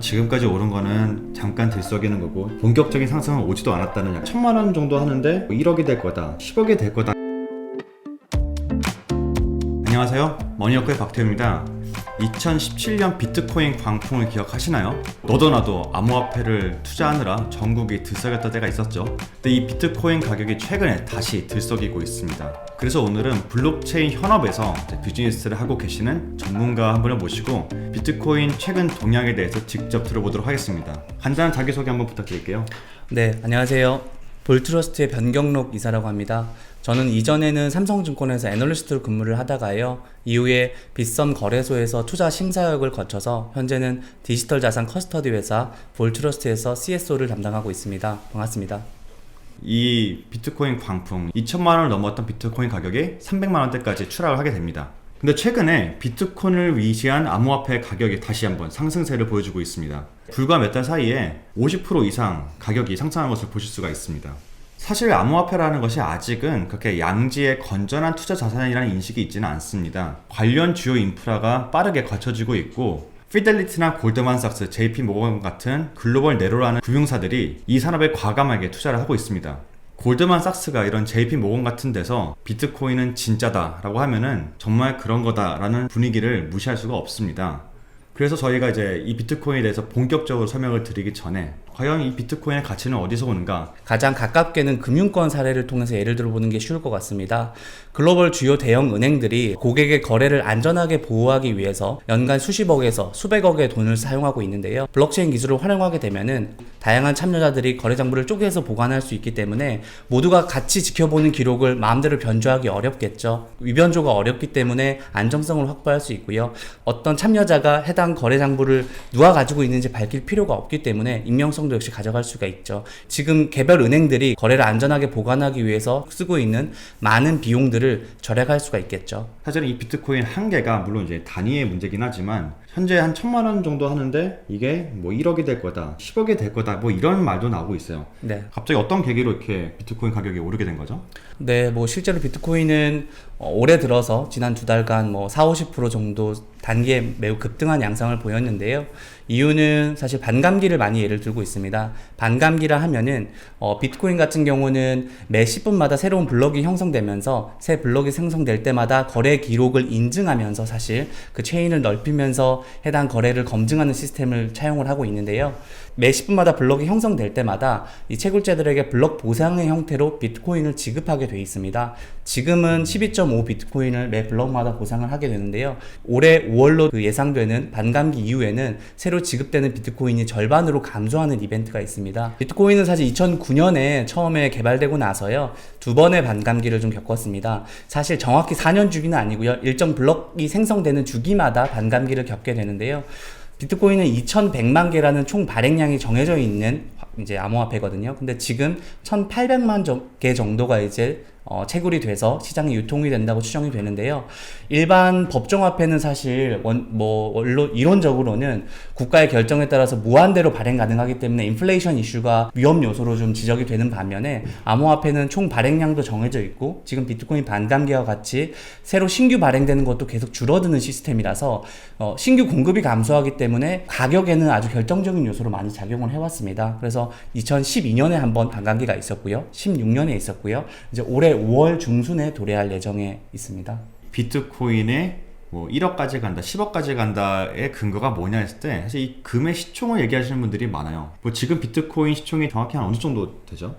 지금까지 오른 거는 잠깐 들썩이는 거고 본격적인 상승은 오지도 않았다는 약 1000만 원 정도 하는데 1억이 될 거다, 10억이 될 거다. 안녕하세요, 머니워크의 박태우입니다. 2017년 비트코인 광풍을 기억하시나요? 너도 나도 암호화폐를 투자하느라 전국이 들썩였던 때가 있었죠. 근데 이 비트코인 가격이 최근에 다시 들썩이고 있습니다. 그래서 오늘은 블록체인 현업에서 비즈니스를 하고 계시는 전문가 한 분을 모시고 비트코인 최근 동향에 대해서 직접 들어보도록 하겠습니다. 간단한 자기소개 한번 부탁드릴게요. 네, 안녕하세요. 볼트러스트의 변경록 이사라고 합니다. 저는 이전에는 삼성증권에서 애널리스트로 근무를 하다가요, 이후에 빗썸 거래소에서 투자 심사역을 거쳐서 현재는 디지털 자산 커스터디 회사 볼트러스트에서 CSO를 담당하고 있습니다. 반갑습니다. 이 비트코인 광풍, 2천만 원을 넘었던 비트코인 가격이 300만 원대까지 추락을 하게 됩니다. 근데 최근에 비트코인을 위시한 암호화폐 가격이 다시 한번 상승세를 보여주고 있습니다. 불과 몇 달 사이에 50% 이상 가격이 상승한 것을 보실 수가 있습니다. 사실 암호화폐라는 것이 아직은 그렇게 양지의 건전한 투자 자산이라는 인식이 있지는 않습니다. 관련 주요 인프라가 빠르게 갖춰지고 있고, 피델리티나 골드만삭스, JP모건 같은 글로벌 네로라는 금융사들이 이 산업에 과감하게 투자를 하고 있습니다. 골드만삭스가 이런 JP모건 같은 데서 비트코인은 진짜다 라고 하면은 정말 그런 거다 라는 분위기를 무시할 수가 없습니다. 그래서 저희가 이제 이 비트코인에 대해서 본격적으로 설명을 드리기 전에 과연 이 비트코인의 가치는 어디서 오는가? 가장 가깝게는 금융권 사례를 통해서 예를 들어보는 게 쉬울 것 같습니다. 글로벌 주요 대형 은행들이 고객의 거래를 안전하게 보호하기 위해서 연간 수십억에서 수백억의 돈을 사용하고 있는데요. 블록체인 기술을 활용하게 되면은 다양한 참여자들이 거래 정보를 쪼개서 보관할 수 있기 때문에 모두가 같이 지켜보는 기록을 마음대로 변조하기 어렵겠죠. 위변조가 어렵기 때문에 안정성을 확보할 수 있고요. 어떤 참여자가 해당 거래 정보를 누가 가지고 있는지 밝힐 필요가 없기 때문에 익명성도 역시 가져갈 수가 있죠. 지금 개별 은행들이 거래를 안전하게 보관하기 위해서 쓰고 있는 많은 비용들을 절약할 수가 있겠죠. 사실은 이 비트코인 한 개가 물론 이제 단위의 문제긴 하지만 현재 한 1000만 원 정도 하는데 이게 뭐 1억이 될 거다, 10억이 될 거다, 뭐 이런 말도 나오고 있어요. 네. 갑자기 어떤 계기로 이렇게 비트코인 가격이 오르게 된 거죠? 네, 뭐 실제로 비트코인은 올해 들어서 지난 두 달간 뭐 40-50% 정도 단기에 매우 급등한 양상을 보였는데요. 이유는 사실 반감기를 많이 예를 들고 있습니다. 반감기라 하면은 비트코인 같은 경우는 매 10분마다 새로운 블록이 형성되면서 새 블록이 생성될 때마다 거래 기록을 인증하면서 사실 그 체인을 넓히면서 해당 거래를 검증하는 시스템을 차용을 하고 있는데요. 매 10분마다 블록이 형성될 때마다 이 채굴자들에게 블록 보상의 형태로 비트코인을 지급하게 돼 있습니다. 지금은 12.5 비트코인을 매 블록마다 보상을 하게 되는데요. 올해 5월로 예상되는 반감기 이후에는 새로 지급되는 비트코인이 절반으로 감소하는 이벤트가 있습니다. 비트코인은 사실 2009년에 처음에 개발되고 나서요, 두 번의 반감기를 좀 겪었습니다. 사실 정확히 4년 주기는 아니고요, 일정 블록이 생성되는 주기마다 반감기를 겪게 되는데요. 비트코인은 2100만 개라는 총 발행량이 정해져 있는 이제 암호화폐거든요. 근데 지금 1800만 개 정도가 이제 채굴이 돼서 시장에 유통이 된다고 추정이 되는데요. 일반 법정화폐는 사실 이론적으로는 국가의 결정에 따라서 무한대로 발행 가능하기 때문에 인플레이션 이슈가 위험 요소로 좀 지적이 되는 반면에 암호화폐는 총 발행량도 정해져 있고 지금 비트코인 반감기와 같이 새로 신규 발행되는 것도 계속 줄어드는 시스템이라서 신규 공급이 감소하기 때문에 가격에는 아주 결정적인 요소로 많이 작용을 해왔습니다. 그래서 2012년에 한번 반감기가 있었고요, 16년에 있었고요, 이제 올해 5월 중순에 도래할 예정에 있습니다. 비트코인에 뭐 1억까지 간다, 10억까지 간다의 근거가 뭐냐 했을 때 사실 이 금의 시총을 얘기하시는 분들이 많아요. 뭐 지금 비트코인 시총이 정확히 한 어느 정도 되죠?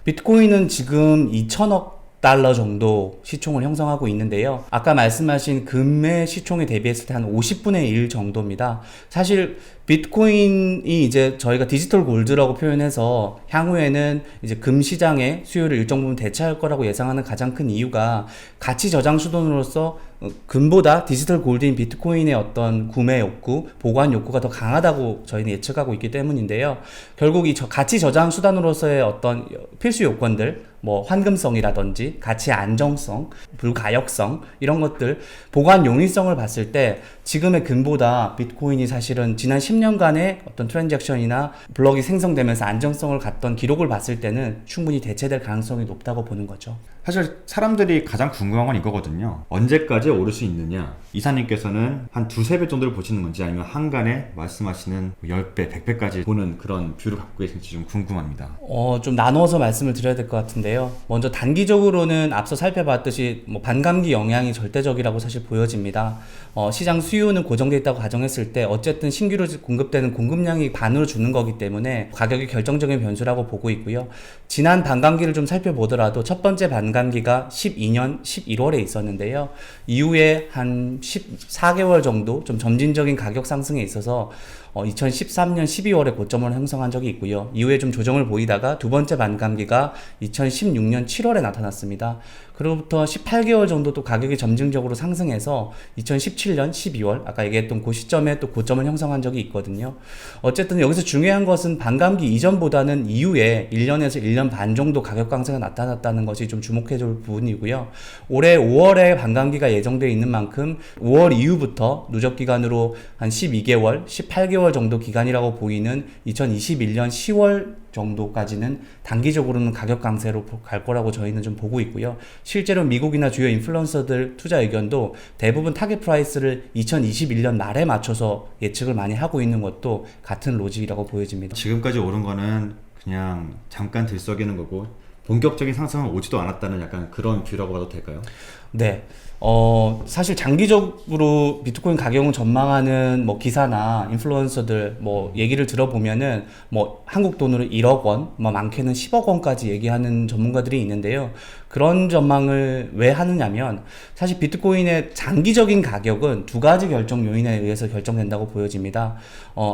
비트코인은 지금 2천억 달러 정도 시총을 형성하고 있는데요. 아까 말씀하신 금의 시총에 대비했을 때 한 50분의 1 정도입니다. 사실 비트코인이 이제 저희가 디지털 골드라고 표현해서 향후에는 이제 금 시장의 수요를 일정 부분 대체할 거라고 예상하는 가장 큰 이유가 가치 저장 수단으로서 금보다 디지털 골드인 비트코인의 어떤 구매 욕구, 보관 욕구가 더 강하다고 저희는 예측하고 있기 때문인데요. 결국 이 가치 저장 수단으로서의 어떤 필수 요건들, 뭐 환금성이라든지 가치 안정성, 불가역성 이런 것들, 보관 용이성을 봤을 때 지금의 금보다 비트코인이 사실은 지난 10년간의 어떤 트랜잭션이나 블록이 생성되면서 안정성을 갖던 기록을 봤을 때는 충분히 대체될 가능성이 높다고 보는 거죠. 사실 사람들이 가장 궁금한 건 이거거든요. 언제까지 오를 수 있느냐? 이사님께서는 한 두세 배 정도를 보시는 건지 아니면 한간에 말씀하시는 10배, 100배까지 보는 그런 뷰를 갖고 계신지 좀 궁금합니다. 좀 나눠서 말씀을 드려야 될 것 같은데요. 먼저 단기적으로는 앞서 살펴봤듯이 뭐 반감기 영향이 절대적이라고 사실 보여집니다. 시장 수요는 고정되어 있다고 가정했을 때 어쨌든 신규로 공급되는 공급량이 반으로 주는 거기 때문에 가격이 결정적인 변수라고 보고 있고요. 지난 반감기를 좀 살펴보더라도 첫 번째 반감기가 12년 11월에 있었는데요. 이후에 한 14개월 정도 좀 점진적인 가격 상승에 있어서 2013년 12월에 고점을 형성한 적이 있고요. 이후에 좀 조정을 보이다가 두 번째 반감기가 2016년 7월에 나타났습니다. 그로부터 18개월 정도 또 가격이 점진적으로 상승해서 2017년 12월 아까 얘기했던 그 시점에 또 고점을 형성한 적이 있거든요. 어쨌든 여기서 중요한 것은 반감기 이전보다는 이후에 1년에서 1년 반 정도 가격 강세가 나타났다는 것이 좀 주목해 줄 부분이고요. 올해 5월에 반감기가 예정되어 있는 만큼 5월 이후부터 누적 기간으로 한 12개월, 18개월 정도 기간이라고 보이는 2021년 10월 정도까지는 단기적으로는 가격 강세로 갈 거라고 저희는 좀 보고 있고요. 실제로 미국이나 주요 인플루언서들 투자 의견도 대부분 타겟 프라이스를 2021년 말에 맞춰서 예측을 많이 하고 있는 것도 같은 로직이라고 보여집니다. 지금까지 오른 거는 그냥 잠깐 들썩이는 거고 본격적인 상승은 오지도 않았다는 약간 그런 뷰라고 봐도 될까요? 네. 사실 장기적으로 비트코인 가격을 전망하는 뭐 기사나 인플루언서들 뭐 얘기를 들어보면은 뭐 한국 돈으로 1억 원, 뭐 많게는 10억 원까지 얘기하는 전문가들이 있는데요. 그런 전망을 왜 하느냐면 사실 비트코인의 장기적인 가격은 두 가지 결정 요인에 의해서 결정된다고 보여집니다.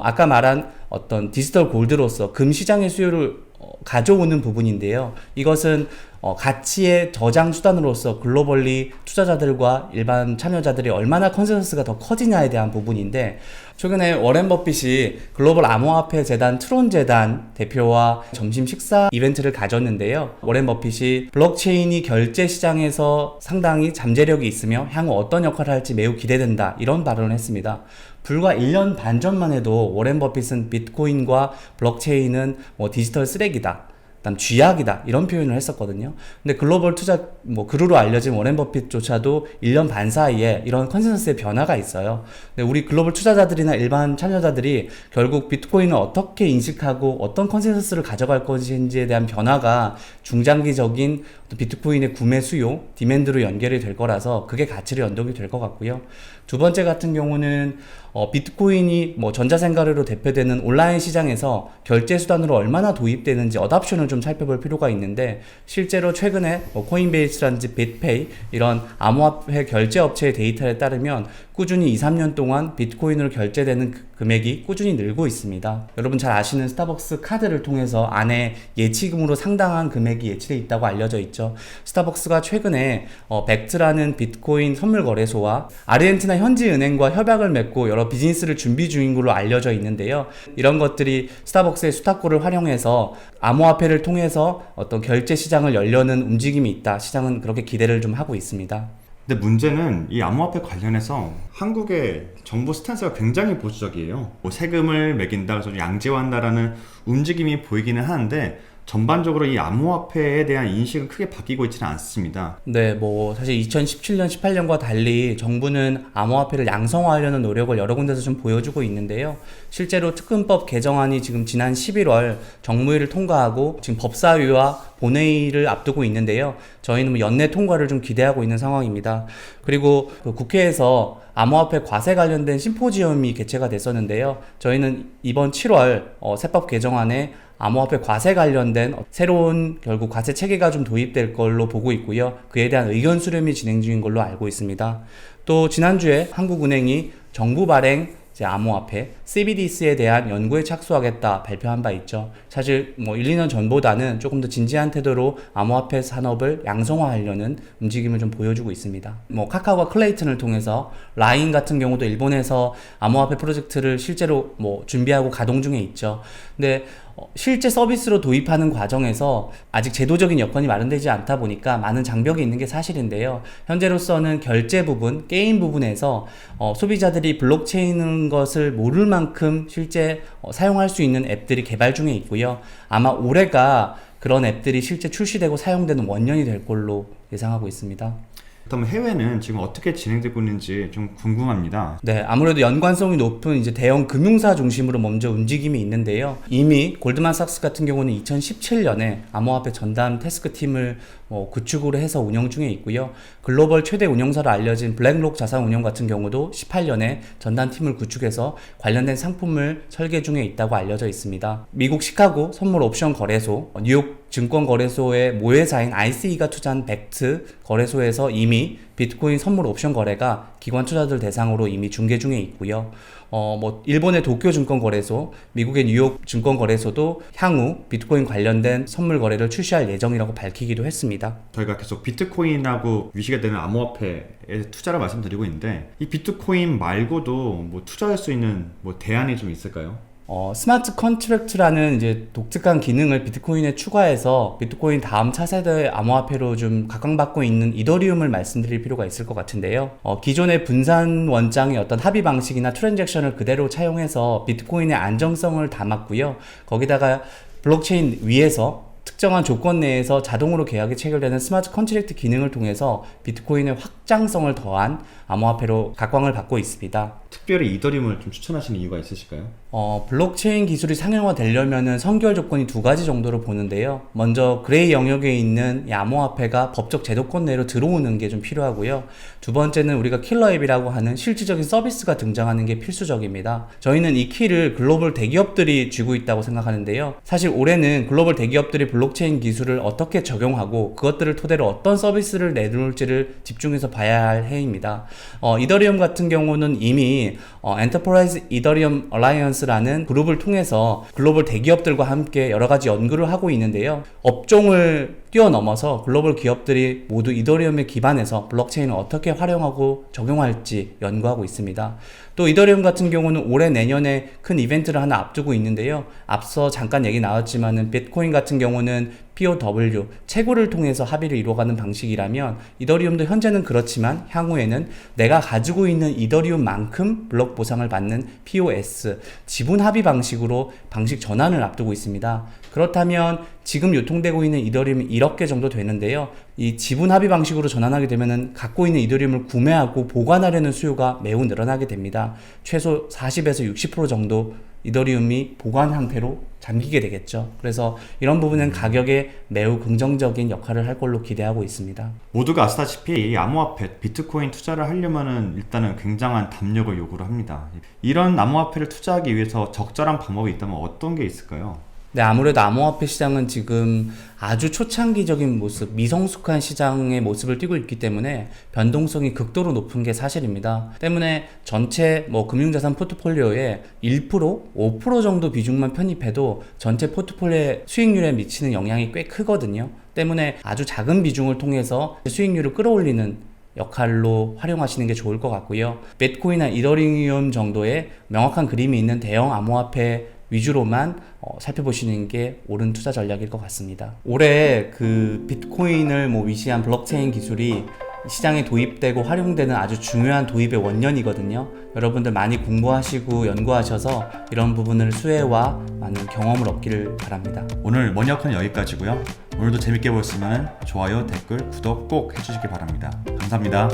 아까 말한 어떤 디지털 골드로서 금 시장의 수요를 가져오는 부분인데요. 이것은 가치의 저장 수단으로서 글로벌리 투자자들과 일반 참여자들이 얼마나 컨센서스가 더 커지냐에 대한 부분인데 최근에 워렌 버핏이 글로벌 암호화폐 재단 트론 재단 대표와 점심 식사 이벤트를 가졌는데요. 워렌 버핏이 블록체인이 결제 시장에서 상당히 잠재력이 있으며 향후 어떤 역할을 할지 매우 기대된다 이런 발언을 했습니다. 불과 1년 반 전만 해도 워렌 버핏은 비트코인과 블록체인은 디지털 쓰레기다. 그다음 쥐약이다 이런 표현을 했었거든요. 근데 글로벌 투자 그루로 알려진 워렌 버핏조차도 1년 반 사이에 이런 컨센서스의 변화가 있어요. 근데 우리 글로벌 투자자들이나 일반 참여자들이 결국 비트코인을 어떻게 인식하고 어떤 컨센서스를 가져갈 것인지에 대한 변화가 중장기적인 비트코인의 구매 수요, 디맨드로 연결이 될 거라서 그게 가치로 연동이 될 것 같고요. 두 번째 같은 경우는 비트코인이 전자생가류로 대표되는 온라인 시장에서 결제 수단으로 얼마나 도입되는지 어답션을 좀 살펴볼 필요가 있는데 실제로 최근에 코인베이스라든지 빗페이 이런 암호화폐 결제 업체의 데이터에 따르면 꾸준히 2-3년 동안 비트코인으로 결제되는 금액이 꾸준히 늘고 있습니다. 여러분 잘 아시는 스타벅스 카드를 통해서 안에 예치금으로 상당한 금액이 예치되어 있다고 알려져 있죠. 스타벅스가 최근에 벡트라는 비트코인 선물 거래소와 아르헨티나 현지은행과 협약을 맺고 여러 비즈니스를 준비 중인 걸로 알려져 있는데요. 이런 것들이 스타벅스의 수탁고를 활용해서 암호화폐를 통해서 어떤 결제 시장을 열려는 움직임이 있다. 시장은 그렇게 기대를 좀 하고 있습니다. 근데 문제는 이 암호화폐 관련해서 한국의 정부 스탠스가 굉장히 보수적이에요. 세금을 매긴다, 그래서 양지화한다라는 움직임이 보이기는 하는데 전반적으로 이 암호화폐에 대한 인식은 크게 바뀌고 있지는 않습니다. 네, 사실 2017년, 18년과 달리 정부는 암호화폐를 양성화하려는 노력을 여러 군데서 좀 보여주고 있는데요. 실제로 특근법 개정안이 지금 지난 11월 정무위를 통과하고 지금 법사위와 본회의를 앞두고 있는데요. 저희는 연내 통과를 좀 기대하고 있는 상황입니다. 그리고 국회에서 암호화폐 과세 관련된 심포지엄이 개최가 됐었는데요. 저희는 이번 7월 세법 개정안에 암호화폐 과세 관련된 새로운 결국 과세 체계가 좀 도입될 걸로 보고 있고요. 그에 대한 의견 수렴이 진행 중인 걸로 알고 있습니다. 또 지난주에 한국은행이 정부 발행 암호화폐 CBDC에 대한 연구에 착수하겠다 발표한 바 있죠. 사실 1, 2년 전보다는 조금 더 진지한 태도로 암호화폐 산업을 양성화하려는 움직임을 좀 보여주고 있습니다. 카카오가 클레이튼을 통해서 라인 같은 경우도 일본에서 암호화폐 프로젝트를 실제로 준비하고 가동 중에 있죠. 근데 실제 서비스로 도입하는 과정에서 아직 제도적인 여건이 마련되지 않다 보니까 많은 장벽이 있는 게 사실인데요. 현재로서는 결제 부분, 게임 부분에서 소비자들이 블록체인인 것을 모를 만큼 실제 사용할 수 있는 앱들이 개발 중에 있고요. 아마 올해가 그런 앱들이 실제 출시되고 사용되는 원년이 될 걸로 예상하고 있습니다. 그럼 해외는 지금 어떻게 진행되고 있는지 좀 궁금합니다. 네, 아무래도 연관성이 높은 이제 대형 금융사 중심으로 먼저 움직임이 있는데요. 이미 골드만삭스 같은 경우는 2017년에 암호화폐 전담 태스크 팀을 구축으로 해서 운영 중에 있고요. 글로벌 최대 운영사로 알려진 블랙록 자산운용 같은 경우도 18년에 전담 팀을 구축해서 관련된 상품을 설계 중에 있다고 알려져 있습니다. 미국 시카고 선물 옵션 거래소, 뉴욕 증권거래소의 모회사인 ICE가 투자한 벡트 거래소에서 이미 비트코인 선물 옵션 거래가 기관 투자들 대상으로 이미 중개 중에 있고요. 일본의 도쿄 증권거래소, 미국의 뉴욕 증권거래소도 향후 비트코인 관련된 선물 거래를 출시할 예정이라고 밝히기도 했습니다. 저희가 계속 비트코인하고 위시가 되는 암호화폐에 투자를 말씀드리고 있는데 이 비트코인 말고도 뭐 투자할 수 있는 뭐 대안이 좀 있을까요? 스마트 컨트랙트라는 이제 독특한 기능을 비트코인에 추가해서 비트코인 다음 차세대 암호화폐로 좀 각광받고 있는 이더리움을 말씀드릴 필요가 있을 것 같은데요. 기존의 분산 원장의 어떤 합의 방식이나 트랜잭션을 그대로 차용해서 비트코인의 안정성을 담았고요. 거기다가 블록체인 위에서 특정한 조건 내에서 자동으로 계약이 체결되는 스마트 컨트랙트 기능을 통해서 비트코인의 확장성을 더한 암호화폐로 각광을 받고 있습니다. 특별히 이더리움을 좀 추천하시는 이유가 있으실까요? 블록체인 기술이 상용화되려면 선결 조건이 두 가지 정도로 보는데요. 먼저 그레이 영역에 있는 이 암호화폐가 법적 제도권 내로 들어오는 게 좀 필요하고요. 두 번째는 우리가 킬러 앱이라고 하는 실질적인 서비스가 등장하는 게 필수적입니다. 저희는 이 키를 글로벌 대기업들이 쥐고 있다고 생각하는데요. 사실 올해는 글로벌 대기업들이 블록체인 기술을 어떻게 적용하고 그것들을 토대로 어떤 서비스를 내놓을지를 집중해서 봐야 할 해입니다. 이더리움 같은 경우는 이미 엔터프라이즈 이더리움 얼라이언스라는 그룹을 통해서 글로벌 대기업들과 함께 여러 가지 연구를 하고 있는데요. 업종을 뛰어넘어서 글로벌 기업들이 모두 이더리움에 기반해서 블록체인을 어떻게 활용하고 적용할지 연구하고 있습니다. 또 이더리움 같은 경우는 올해 내년에 큰 이벤트를 하나 앞두고 있는데요. 앞서 잠깐 얘기 나왔지만은 비트코인 같은 경우는 POW, 채굴을 통해서 합의를 이루어가는 방식이라면 이더리움도 현재는 그렇지만 향후에는 내가 가지고 있는 이더리움만큼 블록 보상을 받는 POS, 지분 합의 방식으로 방식 전환을 앞두고 있습니다. 그렇다면 지금 유통되고 있는 이더리움이 1억 개 정도 되는데요. 이 지분 합의 방식으로 전환하게 되면은 갖고 있는 이더리움을 구매하고 보관하려는 수요가 매우 늘어나게 됩니다. 최소 40에서 60% 정도 이더리움이 보관 상태로 잠기게 되겠죠. 그래서 이런 부분은 가격에 매우 긍정적인 역할을 할 걸로 기대하고 있습니다. 모두가 아시다시피 이 암호화폐, 비트코인 투자를 하려면은 일단은 굉장한 담력을 요구를 합니다. 이런 암호화폐를 투자하기 위해서 적절한 방법이 있다면 어떤 게 있을까요? 네, 아무래도 암호화폐 시장은 지금 아주 초창기적인 모습, 미성숙한 시장의 모습을 띠고 있기 때문에 변동성이 극도로 높은 게 사실입니다. 때문에 전체 금융자산 포트폴리오에 1%, 5% 정도 비중만 편입해도 전체 포트폴리오의 수익률에 미치는 영향이 꽤 크거든요. 때문에 아주 작은 비중을 통해서 수익률을 끌어올리는 역할로 활용하시는 게 좋을 것 같고요. 비트코인이나 이더리움 정도의 명확한 그림이 있는 대형 암호화폐 위주로만 살펴보시는 게 옳은 투자 전략일 것 같습니다. 올해 그 비트코인을 위시한 블록체인 기술이 시장에 도입되고 활용되는 아주 중요한 도입의 원년이거든요. 여러분들 많이 공부하시고 연구하셔서 이런 부분을 수혜와 많은 경험을 얻기를 바랍니다. 오늘 머니워크는 여기까지고요. 오늘도 재밌게 보셨으면 좋아요, 댓글, 구독 꼭 해주시기 바랍니다. 감사합니다.